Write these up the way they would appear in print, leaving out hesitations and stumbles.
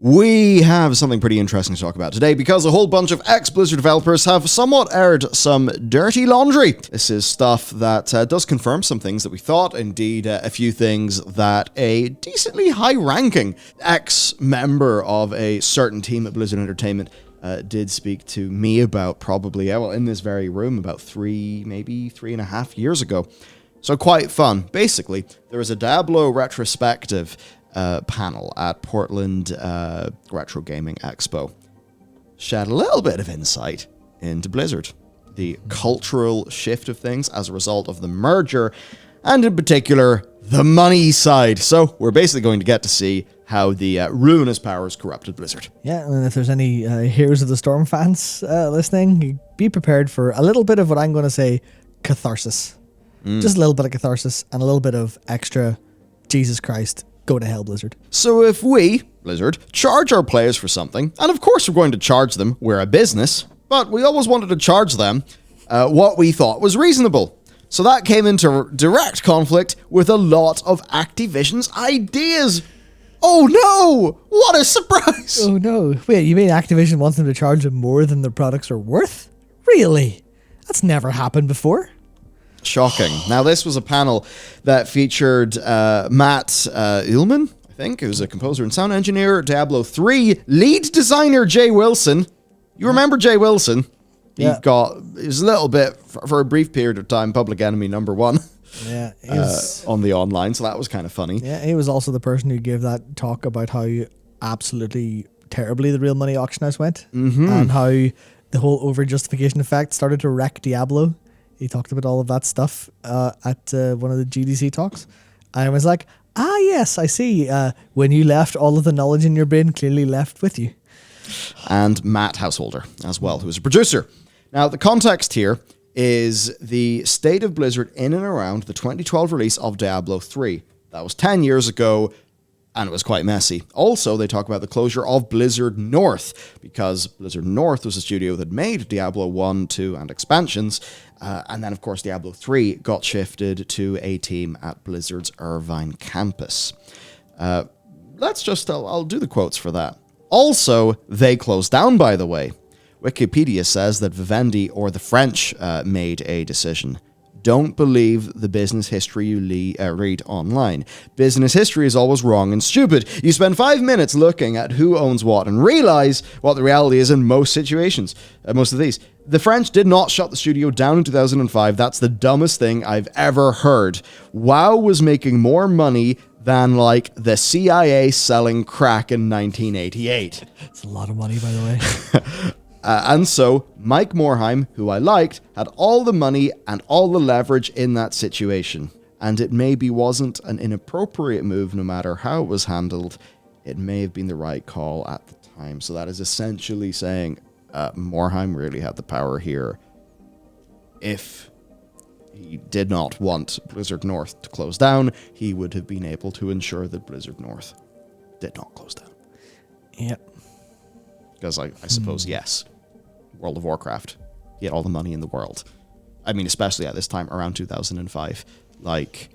We have something pretty interesting to talk about today because a whole bunch of ex-Blizzard developers have somewhat aired some dirty laundry. This is stuff that does confirm some things that we thought, indeed a few things that a decently high-ranking ex-member of a certain team at Blizzard Entertainment did speak to me about probably, in this very room about 3.5 years ago. So quite fun. Basically, there was a Diablo retrospective panel at Portland Retro Gaming Expo. Shed a little bit of insight into Blizzard, the cultural shift of things as a result of the merger, and in particular, the money side. So we're basically going to get to see how the ruinous powers corrupted Blizzard. Yeah, and if there's any Heroes of the Storm fans listening, be prepared for a little bit of what I'm going to say, catharsis. Just a little bit of catharsis and a little bit of extra, Jesus Christ, go to hell, Blizzard. So if we, Blizzard, charge our players for something, and of course we're going to charge them, we're a business, but we always wanted to charge them what we thought was reasonable. So that came into direct conflict with a lot of Activision's ideas. Oh no! What a surprise! Oh no. Wait, you mean Activision wants them to charge them more than their products are worth? Really? That's never happened before. Shocking. Now, this was a panel that featured Matt Uelmen, I think, who's a composer and sound engineer, Diablo 3 lead designer Jay Wilson. You remember Jay Wilson? Yeah. He was a little bit, for a brief period of time, public enemy #1 Yeah, he was, on the online, so that was kind of funny. yeah, he was also the person who gave that talk about how absolutely terribly the real money auction house went, and how the whole over-justification effect started to wreck Diablo. He talked about all of that stuff at one of the GDC talks. And I was like, yes, I see. When you left, all of the knowledge in your brain clearly left with you. And Matt Householder as well, who is a producer. Now, the context here is the state of Blizzard in and around the 2012 release of Diablo 3. That was 10 years ago, and it was quite messy. Also, they talk about the closure of Blizzard North, because Blizzard North was a studio that made Diablo 1, 2, and expansions. And then, of course, Diablo 3 got shifted to a team at Blizzard's Irvine campus. I'll do the quotes for that. Also, they closed down, by the way. Wikipedia says that Vivendi, or the French, made a decision. Don't believe the business history you read online. Business history is always wrong and stupid. You spend 5 minutes looking at who owns what and realize what the reality is in most situations. Most of these. The French did not shut the studio down in 2005. That's the dumbest thing I've ever heard. WoW was making more money than, the CIA selling crack in 1988. It's a lot of money, by the way. And so, Mike Morhaime, who I liked, had all the money and all the leverage in that situation. And it maybe wasn't an inappropriate move no matter how it was handled. It may have been the right call at the time. So that is essentially saying Morhaime really had the power here. If he did not want Blizzard North to close down, he would have been able to ensure that Blizzard North did not close down. Yep. Because I suppose, yes, World of Warcraft, he had all the money in the world. I mean, especially at this time, around 2005. Big.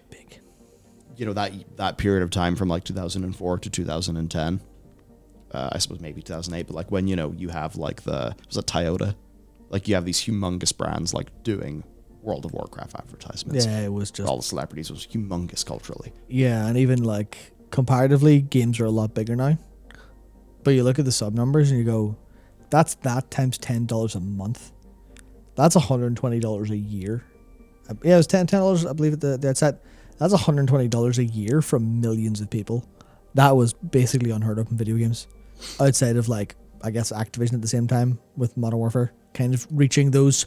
That period of time from, 2004 to 2010. I suppose maybe 2008, but, when, you have, was it Toyota? You have these humongous brands, doing World of Warcraft advertisements. Yeah, it was just... all the celebrities. It was humongous culturally. Yeah, and even, comparatively, games are a lot bigger now. But you look at the sub numbers and you go, that's that times $10 a month. That's $120 a year. Yeah, it was $10, I believe, at the outset. That's $120 a year from millions of people. That was basically unheard of in video games. Outside of, I guess, Activision at the same time with Modern Warfare, kind of reaching those,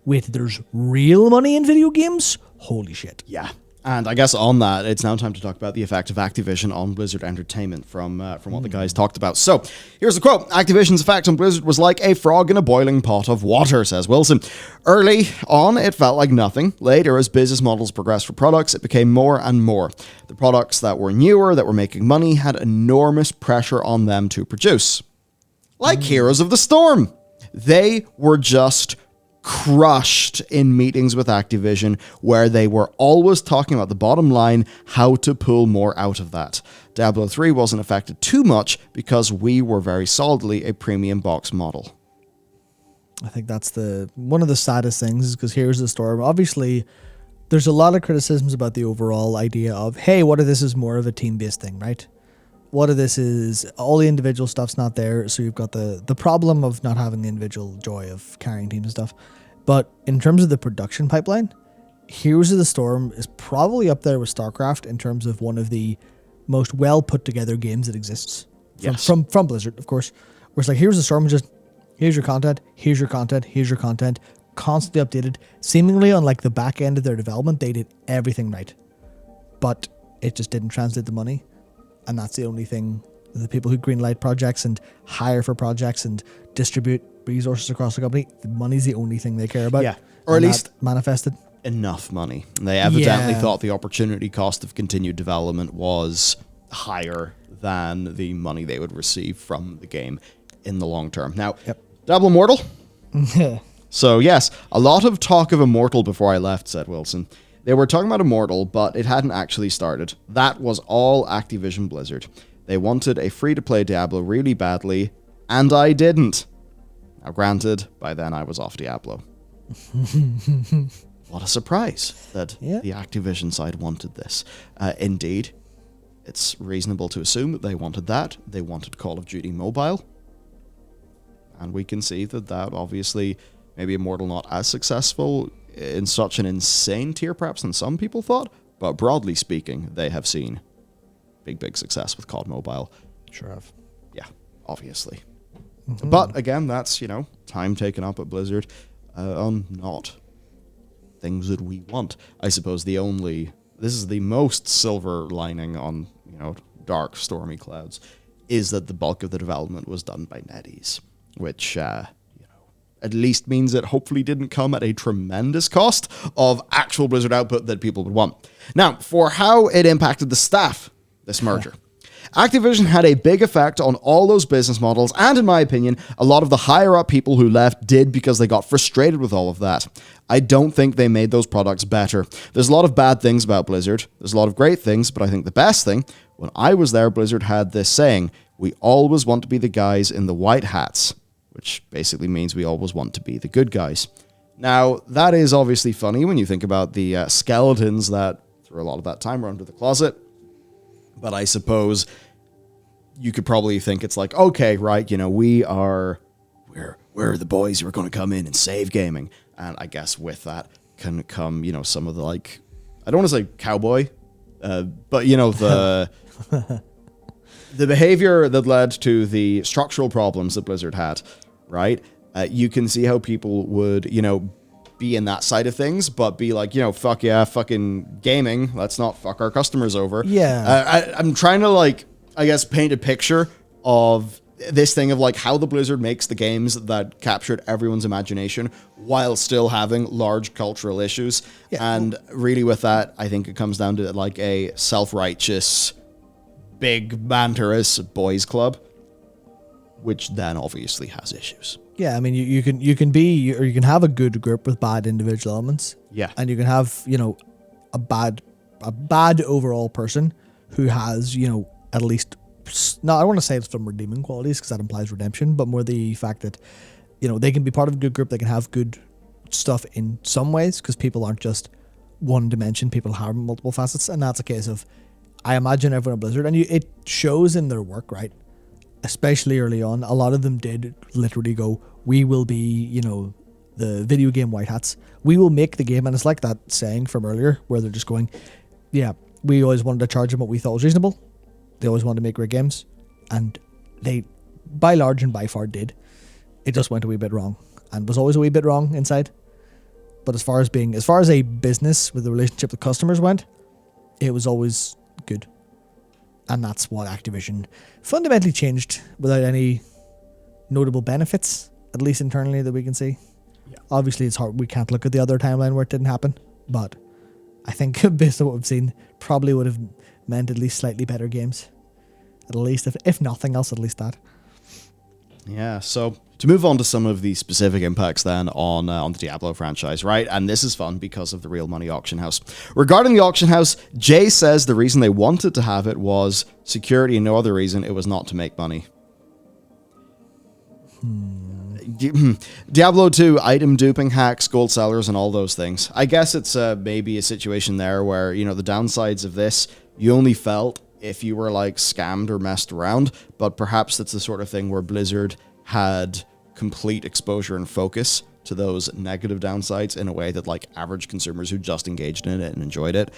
wait, there's real money in video games? Holy shit. Yeah. And I guess on that, it's now time to talk about the effect of Activision on Blizzard Entertainment from what the guys talked about. So, here's a quote. Activision's effect on Blizzard was like a frog in a boiling pot of water, says Wilson. Early on, it felt like nothing. Later, as business models progressed for products, it became more and more. The products that were newer, that were making money, had enormous pressure on them to produce. Like Heroes of the Storm. They were just crushed in meetings with Activision where they were always talking about the bottom line, how to pull more out of that. Diablo 3 wasn't affected too much because we were very solidly a premium box model. I think that's one of the saddest things, is because here's the story. Obviously, there's a lot of criticisms about the overall idea of, hey, what if this is more of a team-based thing, right? What if this is all the individual stuff's not there, so you've got the problem of not having the individual joy of carrying teams and stuff. But in terms of the production pipeline, Heroes of the Storm is probably up there with StarCraft in terms of one of the most well put together games that exists. From Blizzard, of course. Where it's like, Heroes of the Storm is just, here's your content, here's your content, here's your content, constantly updated. Seemingly on like the back end of their development, they did everything right. But it just didn't translate the money. And that's the only thing. The people who greenlight projects and hire for projects and distribute resources across the company, the money's the only thing they care about. Yeah. Or at least manifested. Enough money. They evidently thought the opportunity cost of continued development was higher than the money they would receive from the game in the long term. Now, Diablo Immortal? So yes, a lot of talk of Immortal before I left, said Wilson. They were talking about Immortal, but it hadn't actually started. That was all Activision Blizzard. They wanted a free-to-play Diablo really badly, and I didn't. Now granted, by then I was off Diablo. What a surprise that the Activision side wanted this. Indeed, it's reasonable to assume that they wanted that. They wanted Call of Duty Mobile. And we can see that obviously, maybe Immortal not as successful in such an insane tier perhaps than some people thought, but broadly speaking, they have seen big success with COD Mobile. Sure have. Yeah, obviously. Mm-hmm. But again, that's, time taken up at Blizzard on not things that we want. I suppose this is the most silver lining on, dark, stormy clouds, is that the bulk of the development was done by NetEase, which, at least means it hopefully didn't come at a tremendous cost of actual Blizzard output that people would want. Now, for how it impacted the staff, this merger. Activision had a big effect on all those business models, and in my opinion, a lot of the higher-up people who left did because they got frustrated with all of that. I don't think they made those products better. There's a lot of bad things about Blizzard. There's a lot of great things, but I think the best thing, when I was there, Blizzard had this saying, we always want to be the guys in the white hats, which basically means we always want to be the good guys. Now, that is obviously funny when you think about the skeletons that, through a lot of that time, were under the closet. But I suppose you could probably think it's like, okay, right, we're the boys who are going to come in and save gaming. And I guess with that can come, some of the, I don't want to say cowboy, but, the the behavior that led to the structural problems that Blizzard had, right? You can see how people would, be in that side of things, but be like, fuck yeah, fucking gaming. Let's not fuck our customers over. Yeah. I'm trying to, paint a picture of this thing of how the Blizzard makes the games that captured everyone's imagination while still having large cultural issues. Yeah. And really with that, I think it comes down to a self-righteous, big banterous boys club, which then obviously has issues. Yeah, I mean, you can have a good group with bad individual elements. Yeah. And you can have, a bad overall person who has, at least, no, I don't want to say it's some redeeming qualities because that implies redemption, but more the fact that, they can be part of a good group, they can have good stuff in some ways because people aren't just one dimension, people have multiple facets, and that's a case of, I imagine everyone at Blizzard, and it shows in their work, right? Especially early on, a lot of them did literally go, we will be, the video game white hats. We will make the game. And it's like that saying from earlier where they're just going, yeah, we always wanted to charge them what we thought was reasonable. They always wanted to make great games. And they, by large and by far, did. It just went a wee bit wrong and was always a wee bit wrong inside. But as far as a business with the relationship with customers went, it was always good. And that's what Activision fundamentally changed without any notable benefits, at least internally, that we can see. Yeah. Obviously, it's hard. We can't look at the other timeline where it didn't happen. But I think based on what we've seen, probably would have meant at least slightly better games. At least, if nothing else, at least that. Yeah, so to move on to some of the specific impacts then on the Diablo franchise, right? And this is fun because of the real money auction house. Regarding the auction house, Jay says the reason they wanted to have it was security and no other reason. It was not to make money. Diablo 2, item duping, hacks, gold sellers, and all those things. I guess it's maybe a situation there where, you know, the downsides of this, you only felt if you were like scammed or messed around, but perhaps that's the sort of thing where Blizzard had complete exposure and focus to those negative downsides in a way that like average consumers who just engaged in it and enjoyed it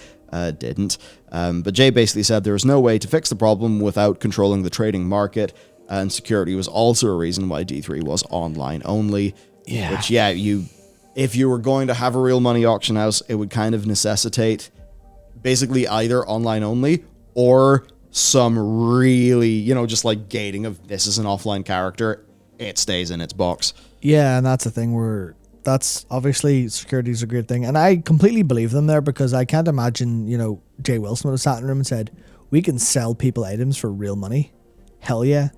didn't. But Jay basically said there was no way to fix the problem without controlling the trading market, and security was also a reason why D3 was online only. Yeah. Which, yeah, if you were going to have a real money auction house, it would kind of necessitate basically either online only or some really, you know, just like gating of this is an offline character, it stays in its box. Yeah, and that's the thing where that's obviously security is a great thing. And I completely believe them there because I can't imagine, you know, Jay Wilson would have sat in a room and said, we can sell people items for real money. Hell yeah.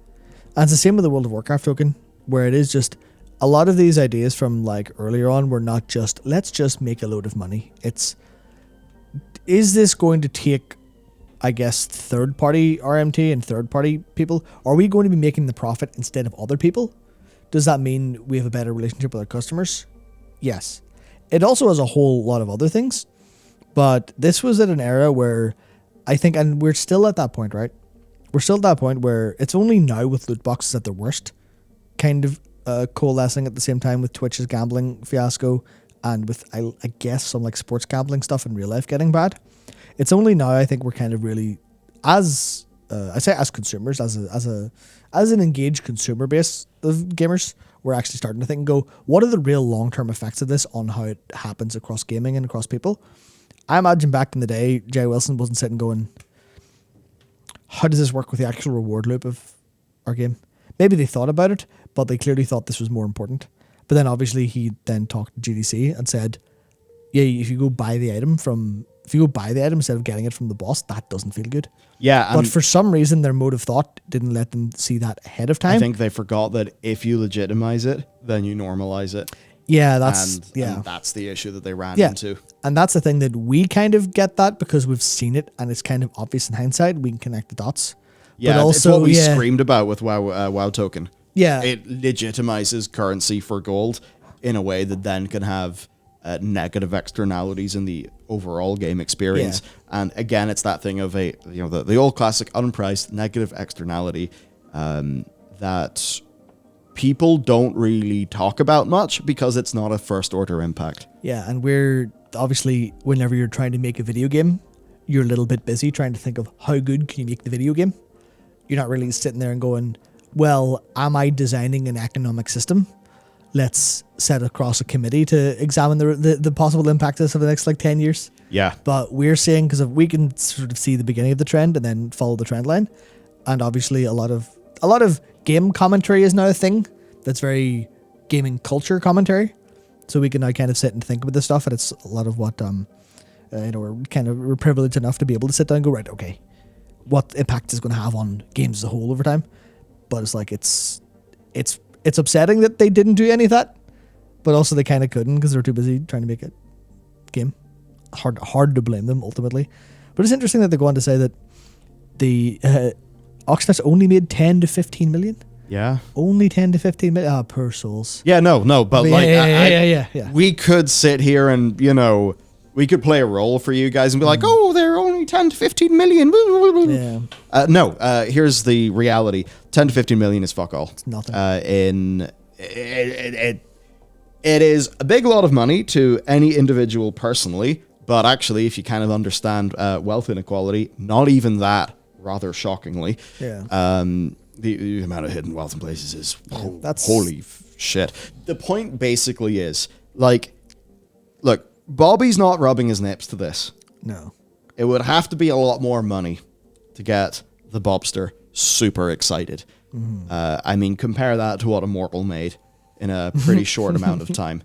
And it's the same with the World of Warcraft token, where it is just a lot of these ideas from like earlier on were not just, let's just make a load of money. It's, is this going to take, I guess, third-party RMT and third-party people? Are we going to be making the profit instead of other people? Does that mean we have a better relationship with our customers? Yes. It also has a whole lot of other things, but this was at an era where I think, and we're still at that point, right? We're still at that point where it's only now with loot boxes at their worst, kind of coalescing at the same time with Twitch's gambling fiasco and with, I guess, some like sports gambling stuff in real life getting bad. It's only now I think we're kind of really, as I say, as consumers, as an engaged consumer base of gamers, we're actually starting to think and go, what are the real long-term effects of this on how it happens across gaming and across people? I imagine back in the day, Jay Wilson wasn't sitting going, how does this work with the actual reward loop of our game? Maybe they thought about it, but they clearly thought this was more important. But then obviously he then talked to GDC and said, yeah, if you go buy the item instead of getting it from the boss, that doesn't feel good. Yeah. But for some reason, their mode of thought didn't let them see that ahead of time. I think they forgot that if you legitimize it, then you normalize it. Yeah, and that's the issue that they ran into. And that's the thing that we kind of get that because we've seen it and it's kind of obvious in hindsight. We can connect the dots. Yeah, but also, it's what we screamed about with WoW Token. Yeah. It legitimizes currency for gold in a way that then can have negative externalities in the overall game experience. Yeah. And again, it's that thing of the old classic unpriced negative externality that people don't really talk about much because it's not a first order impact. Yeah, and we're obviously, whenever you're trying to make a video game, you're a little bit busy trying to think of how good can you make the video game. You're not really sitting there and going, well, am I designing an economic system? Let's set across a committee to examine the possible impact of this over the next 10 years. Yeah. But we're seeing, because we can sort of see the beginning of the trend and then follow the trend line. And obviously a lot of game commentary is now a thing that's very gaming culture commentary. So we can now kind of sit and think about this stuff. And it's a lot of what, we're privileged enough to be able to sit down and go, right, okay, what impact is going to have on games as a whole over time. But it's upsetting that they didn't do any of that, but also they kind of couldn't because they're too busy trying to make a game. Hard to blame them ultimately. But it's interesting that they go on to say that the Oxfest only made 10 to 15 million. Yeah. Only 10 to 15 million. Ah, poor souls. Yeah, no, but yeah. We could sit here and, we could play a role for you guys and be like, oh, they're only 10 to 15 million. Yeah. No, here's the reality. 10 to 15 million is fuck all. It's nothing. It is a big lot of money to any individual personally, but actually, if you kind of understand wealth inequality, not even that, rather shockingly. Yeah. The amount of hidden wealth in places is holy shit. The point basically is, look, Bobby's not rubbing his nips to this. No. It would have to be a lot more money to get the Bobster super excited. Mm-hmm. Compare that to what Immortal made in a pretty short amount of time.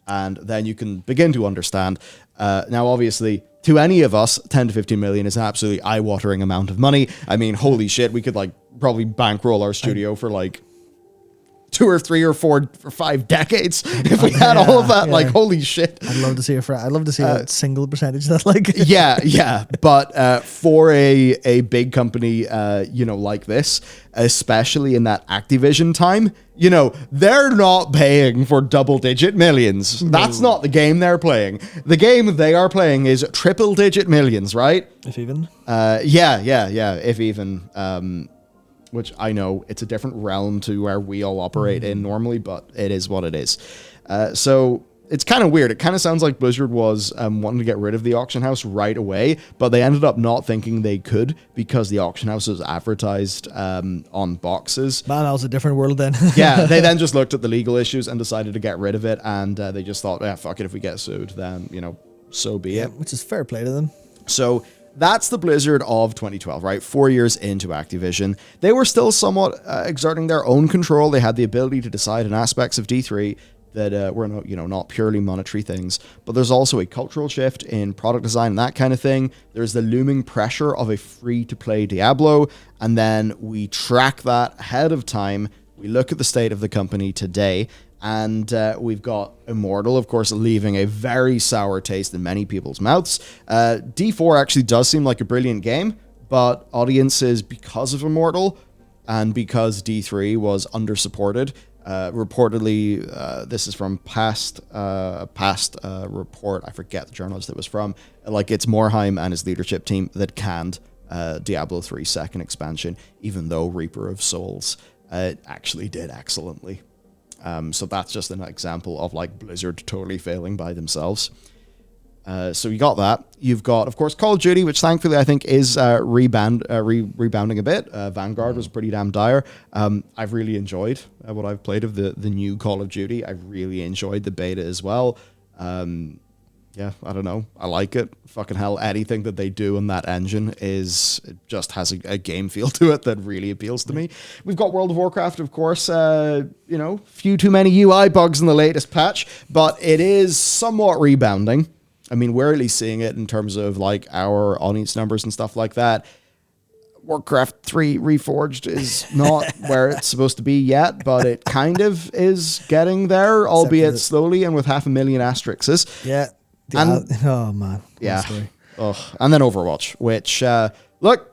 And then you can begin to understand. Now, obviously, to any of us, 10 to 15 million is an absolutely eye-watering amount of money. Holy shit, we could probably bankroll our studio for 2 or 3 or 4 or 5 decades if we had all of that. Like, holy shit. I'd love to see I'd love to see a single percentage that, like. yeah. But for a big company, like this, especially in that Activision time, they're not paying for double-digit millions. No. That's not the game they're playing. The game they are playing is triple-digit millions, right? If even. Yeah. If even. Which I know it's a different realm to where we all operate in normally, but it is what it is. So it's kind of weird. It kind of sounds like Blizzard was wanting to get rid of the auction house right away, but they ended up not thinking they could because the auction house was advertised on boxes. Man, that was a different world then. Yeah, they then just looked at the legal issues and decided to get rid of it, and they just thought, fuck it, if we get sued, then, so be it. Which is fair play to them. So that's the Blizzard of 2012, right? 4 years into Activision. They were still somewhat exerting their own control. They had the ability to decide on aspects of D3 that were not purely monetary things. But there's also a cultural shift in product design and that kind of thing. There's the looming pressure of a free-to-play Diablo. And then we track that ahead of time. We look at the state of the company today. And we've got Immortal, of course, leaving a very sour taste in many people's mouths. D4 actually does seem like a brilliant game, but audiences, because of Immortal and because D3 was undersupported, reportedly, this is from past report, I forget the journalist it was from, like it's Morheim and his leadership team that canned Diablo 3 second expansion, even though Reaper of Souls actually did excellently. So that's just an example of like Blizzard totally failing by themselves. So you got that. You've got, of course, Call of Duty, which thankfully I think is rebounding a bit. Vanguard was pretty damn dire. I've really enjoyed what I've played of the new Call of Duty. I've really enjoyed the beta as well. Yeah, I don't know. I like it. Fucking hell, anything that they do in that engine it just has a game feel to it that really appeals to me. We've got World of Warcraft, of course. Few too many UI bugs in the latest patch, but it is somewhat rebounding. I mean, we're at least seeing it in terms of like our audience numbers and stuff like that. Warcraft 3 Reforged is not where it's supposed to be yet, but it kind of is getting there, albeit slowly and with 500,000 asterisks. Yeah. Oh man. Yeah. And then Overwatch, which look,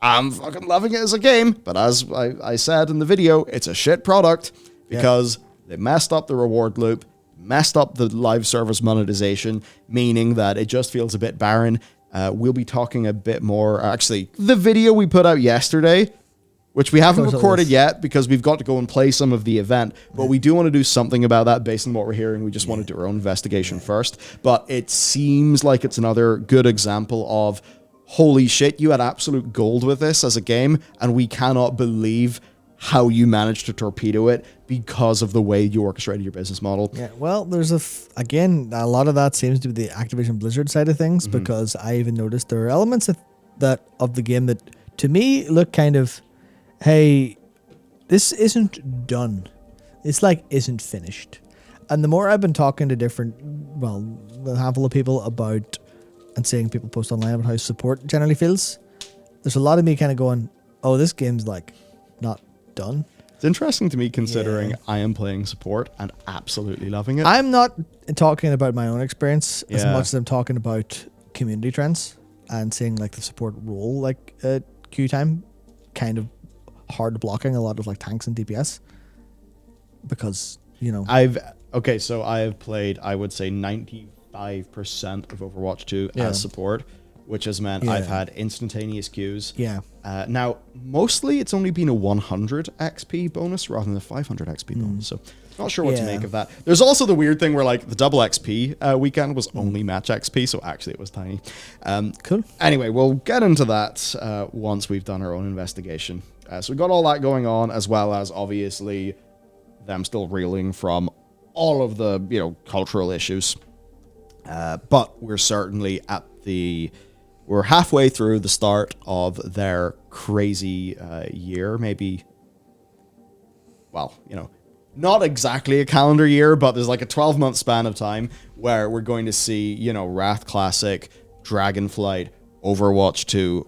I'm fucking loving it as a game, but as I said in the video, it's a shit product because they messed up the reward loop, messed up the live service monetization, meaning that it just feels a bit barren. We'll be talking a bit more. Actually, the video we put out yesterday, which we haven't recorded yet because we've got to go and play some of the event, but we do want to do something about that based on what we're hearing. We just want to do our own investigation first. But it seems like it's another good example of, holy shit, you had absolute gold with this as a game, and we cannot believe how you managed to torpedo it because of the way you orchestrated your business model. Yeah, well, there's again, a lot of that seems to be the Activision Blizzard side of things, because I even noticed there are elements of the game that, to me, look kind of, hey, this isn't done. It's like isn't finished. And the more I've been talking to a handful of people about and seeing people post online about how support generally feels, there's a lot of me kind of going, oh, this game's like not done. It's interesting to me considering I am playing support and absolutely loving it. I'm not talking about my own experience as much as I'm talking about community trends and seeing like the support role, like queue time kind of hard blocking a lot of like tanks and DPS because, I have played, I would say 95% of Overwatch 2 as support, which has meant I've had instantaneous queues. Yeah. Now, mostly it's only been a 100 XP bonus rather than a 500 XP bonus, so not sure what to make of that. There's also the weird thing where like the double XP weekend was only match XP, so actually it was tiny. Cool. Anyway, we'll get into that once we've done our own investigation. So we've got all that going on, as well as obviously them still reeling from all of the cultural issues. But we're certainly we're halfway through the start of their crazy year, maybe. Well, not exactly a calendar year, but there's like a 12-month span of time where we're going to see, Wrath Classic, Dragonflight, Overwatch 2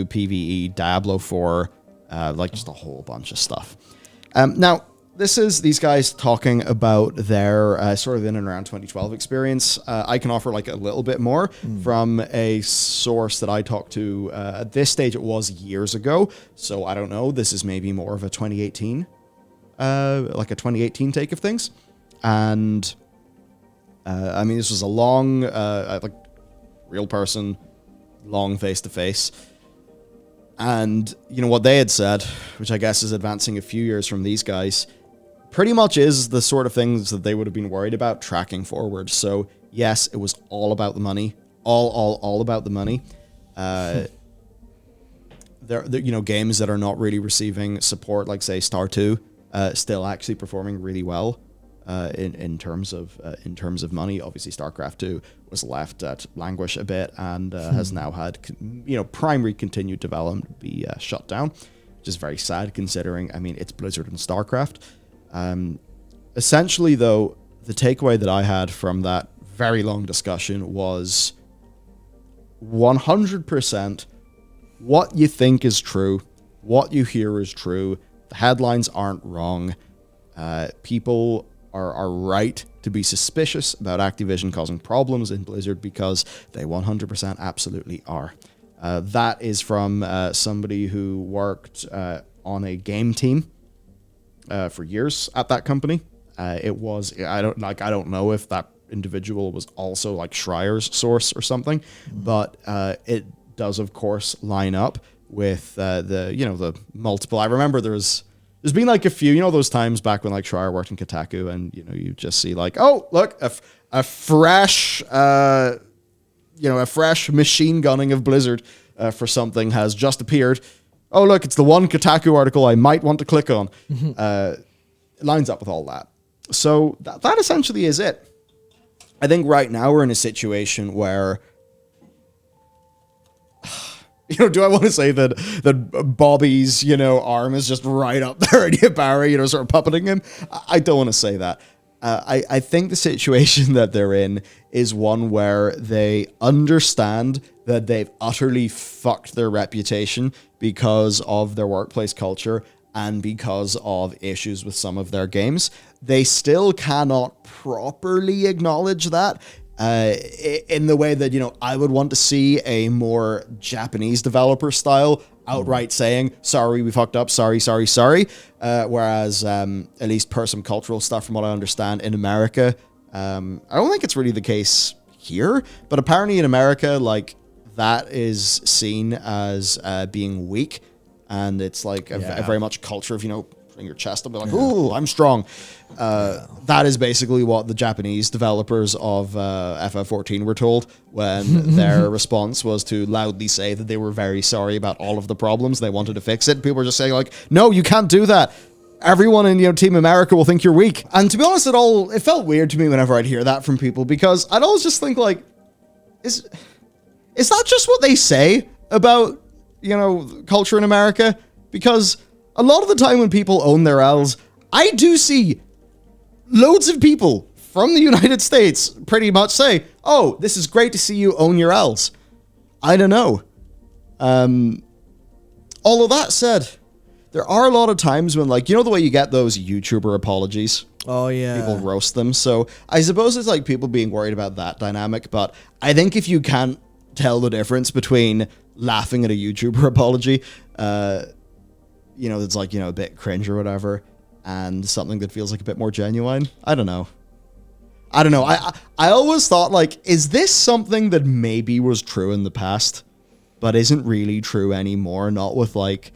PvE, Diablo 4, like just a whole bunch of stuff. Now, this is these guys talking about their sort of in and around 2012 experience. I can offer like a little bit more from a source that I talked to. At this stage, it was years ago, so I don't know. This is maybe more of a 2018, like a 2018 take of things. And I mean, this was a long, like real person, long face to face. And you know what they had said, which I guess is advancing a few years from these guys, pretty much is the sort of things that they would have been worried about tracking forward. So yes, it was all about the money, all about the money. There, you know, games that are not really receiving support, like say Star 2, still actually performing really well in terms of money. Obviously, StarCraft 2 was left to languish a bit and has now had primary continued development be shut down, which is very sad considering. I mean, it's Blizzard and StarCraft. Essentially, though, the takeaway that I had from that very long discussion was 100% what you think is true, what you hear is true. The headlines aren't wrong. People are right to be suspicious about Activision causing problems in Blizzard because they 100% absolutely are. That is from somebody who worked on a game team for years at that company. It was I don't know if that individual was also like Schreier's source or something, but it does of course line up with the multiple. I remember there's been like a few, those times back when like Schreier worked in Kotaku, and you just see like, oh look, a fresh machine gunning of Blizzard for something has just appeared. Oh, look, it's the one Kotaku article I might want to click on. It lines up with all that. So that essentially is it. I think right now we're in a situation where, do I want to say that Bobby's, arm is just right up there at Barry, sort of puppeting him? I don't want to say that. I think the situation that they're in is one where they understand that they've utterly fucked their reputation because of their workplace culture and because of issues with some of their games. They still cannot properly acknowledge that in the way that, I would want to see a more Japanese developer style outright saying, sorry, we fucked up, sorry. Whereas, at least per some cultural stuff, from what I understand, in America, I don't think it's really the case here, but apparently in America, like, that is seen as being weak, and it's like a very much culture of, putting your chest up, be like, ooh, I'm strong. That is basically what the Japanese developers of FF14 were told when their response was to loudly say that they were very sorry about all of the problems. They wanted to fix it. People were just saying like, no, you can't do that. Everyone in Team America will think you're weak. And to be honest, it felt weird to me whenever I'd hear that from people, because I'd always just think like, is that just what they say about, culture in America? Because a lot of the time when people own their L's, I do see loads of people from the United States pretty much say, oh, this is great to see you own your L's. I don't know. All of that said, there are a lot of times when, like, the way you get those YouTuber apologies? Oh, yeah. People roast them. So I suppose it's like people being worried about that dynamic. But I think if you can't tell the difference between laughing at a YouTuber apology, it's like, a bit cringe or whatever, and something that feels like a bit more genuine. I don't know. I always thought, like, is this something that maybe was true in the past, but isn't really true anymore? Not with, like,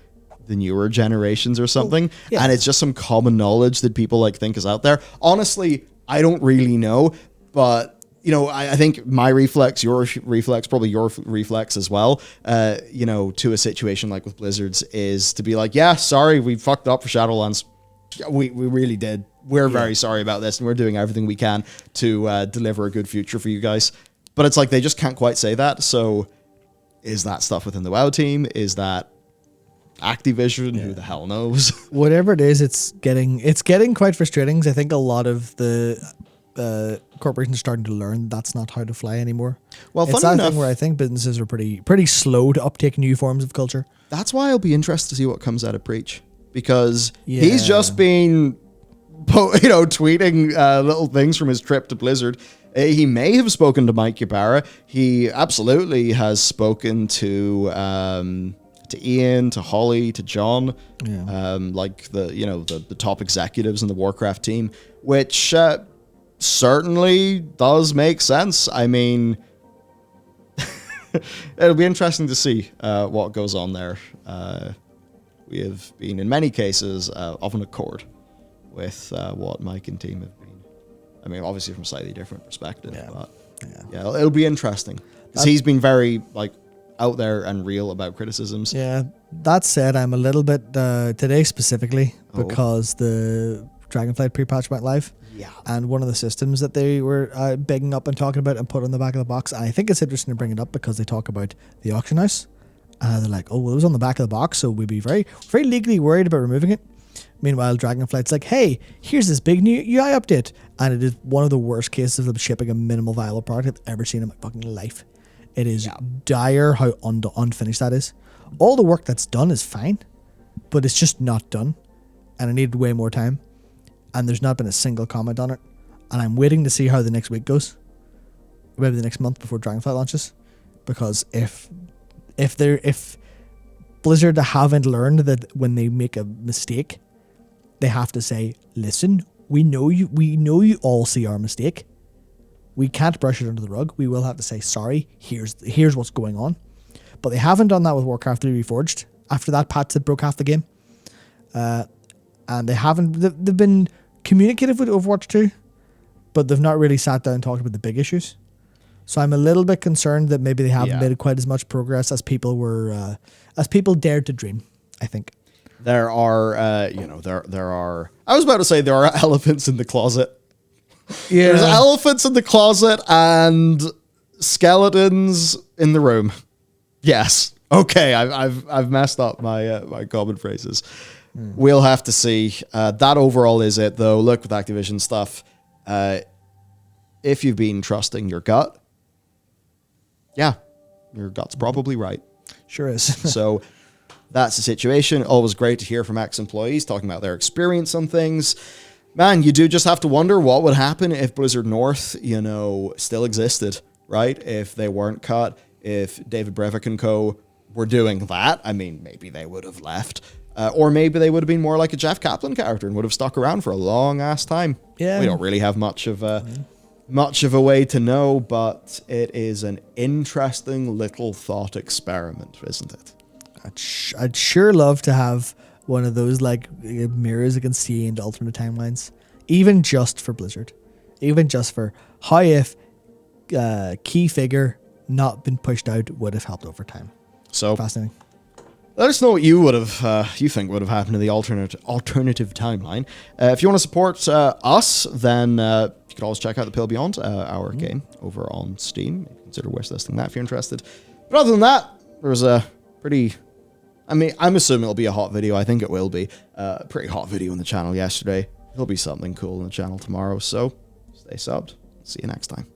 the newer generations or something. Oh, yeah. And it's just some common knowledge that people, like, think is out there. Honestly, I don't really know, but I think my reflex, your reflex, probably your reflex as well, to a situation like with Blizzard's is to be like, yeah, sorry, we fucked up for Shadowlands. We really did. We're very sorry about this, and we're doing everything we can to deliver a good future for you guys. But it's like they just can't quite say that. So is that stuff within the WoW team? Is that Activision? Yeah. Who the hell knows? Whatever it is, it's getting quite frustrating, because I think a lot of the corporations are starting to learn that's not how to fly anymore. Well, it's that thing where I think businesses are pretty slow to uptake new forms of culture. That's why I'll be interested to see what comes out of Preach, because he's just been tweeting little things from his trip to Blizzard. He may have spoken to Mike Ybarra. He absolutely has spoken to Ian, to Holly, to John, like the top executives in the Warcraft team, which certainly does make sense. I mean, it'll be interesting to see what goes on there. We have been, in many cases, of an accord with what Mike and team have been. I mean, obviously from a slightly different perspective, but it'll be interesting. Because he's been very, out there and real about criticisms. Yeah, that said, I'm a little bit, today specifically, because the Dragonflight pre-patch went live. Yeah. And one of the systems that they were bigging up and talking about and put on the back of the box, and I think it's interesting to bring it up because they talk about the auction house. They're like, oh, well, it was on the back of the box, so we'd be very, very legally worried about removing it. Meanwhile, Dragonflight's like, hey, here's this big new UI update. And it is one of the worst cases of them shipping a minimal viable product I've ever seen in my fucking life. It is dire how unfinished that is. All the work that's done is fine, but it's just not done. And I needed way more time. And there's not been a single comment on it. And I'm waiting to see how the next week goes. Maybe the next month before Dragonflight launches. Because if Blizzard haven't learned that when they make a mistake, they have to say, listen, we know you all see our mistake. We can't brush it under the rug. We will have to say, sorry, here's what's going on. But they haven't done that with Warcraft 3 Reforged. After that patch that broke half the game. And they've been communicative with Overwatch 2, but they've not really sat down and talked about the big issues. So I'm a little bit concerned that maybe they haven't made quite as much progress as people were, as people dared to dream, I think. There are, there are, I was about to say there are elephants in the closet. Yeah. There's elephants in the closet and skeletons in the room. Yes. Okay. I've messed up my common phrases. We'll have to see. That overall is it, though. Look, with Activision stuff, if you've been trusting your gut, your gut's probably right. Sure is. So that's the situation. Always great to hear from ex-employees talking about their experience on things. Man, you do just have to wonder what would happen if Blizzard North, still existed, right? If they weren't cut, if David Brevik and co. were doing that. I mean, maybe they would have left. Or maybe they would have been more like a Jeff Kaplan character and would have stuck around for a long-ass time. Yeah. We don't really have much of a way to know, but it is an interesting little thought experiment, isn't it? I'd sure love to have one of those mirrors you can see into alternate timelines, even just for Blizzard, even just for how if key figure not been pushed out would have helped over time. So fascinating. Let us know what you think would have happened in the alternative timeline. If you want to support us, then you can always check out The Pale Beyond, our game, over on Steam. Consider wishlisting that if you're interested. But other than that, there was a pretty... I mean, I'm assuming it'll be a hot video. I think it will be. A pretty hot video on the channel yesterday. There'll be something cool on the channel tomorrow, so stay subbed. See you next time.